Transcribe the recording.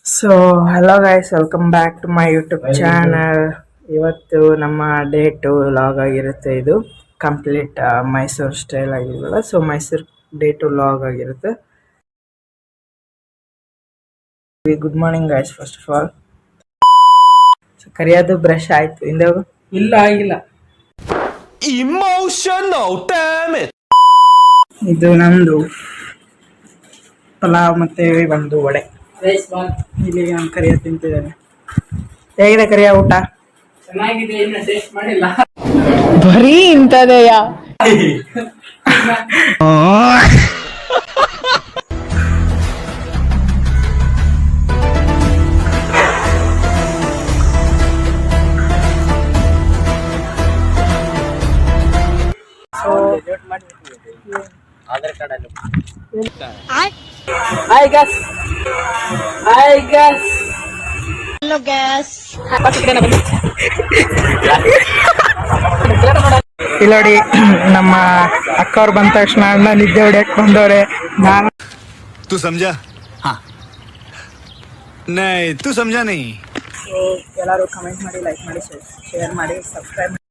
So hello guys, welcome back to my YouTube channel. ಇವತ್ತು ನಮ್ಮ day 2 vlog ಆಗಿರುತ್ತೆ. ಇದು ಕಂಪ್ಲೀಟ್ ಮೈಸೂರು ಸ್ಟೈಲ್ ಆಗಿರಲ್ಲ, ಸೊ ಮೈಸೂರು ಡೇ 2 ಲಾಗ್ ಆಗಿರುತ್ತೆ. Good morning guys. First of all ಕರಿಯೋದು brush ಆಯ್ತು, ಹಿಂದೆ ಇಲ್ಲ ಆಗಿಲ್ಲ. Emotional damage. ಇದು ನಮ್ದು ಪಲಾವ್ ಮತ್ತೆ ಒಂದು ವಡೆ. ಇಲ್ಲಿ ನಾನು ಕರಿಯ ತಿಂತಿದ್ದೇನೆ. ಹೇಗಿದೆ ಕರಿಯ ಊಟ? ಚೆನ್ನಾಗಿದೆ, ಇನ್ನು ಟೇಸ್ಟ್ ಮಾಡಿಲ್ಲ. ಬರೀ ಇಂಥದೆಯ. ಆಧಾರ್ ಕಾರ್ಡ್ ಅಲ್ಲಿ ಹಾಯ್ ಗಸ್, ಹಾಯ್ ಗಸ್, Hello guys. ಇಲ್ಲಿ ನೋಡಿ ನಮ್ಮ ಅಕ್ಕವ್ರು ಬಂದ ತಕ್ಷಣ ಅಣ್ಣ ನಿದ್ದೆ ಹೊಡ್ಯಕ್ ಬಂದವ್ರೆ. ನಾನು तू समझा? हाँ नहीं तू समझा नहीं. ಎಲ್ಲರೂ ಕಮೆಂಟ್ ಮಾಡಿ, ಲೈಕ್ ಮಾಡಿ, ಶೇರ್ ಮಾಡಿ, ಸಬ್ಸ್ಕ್ರೈಬ್ ಮಾಡಿ.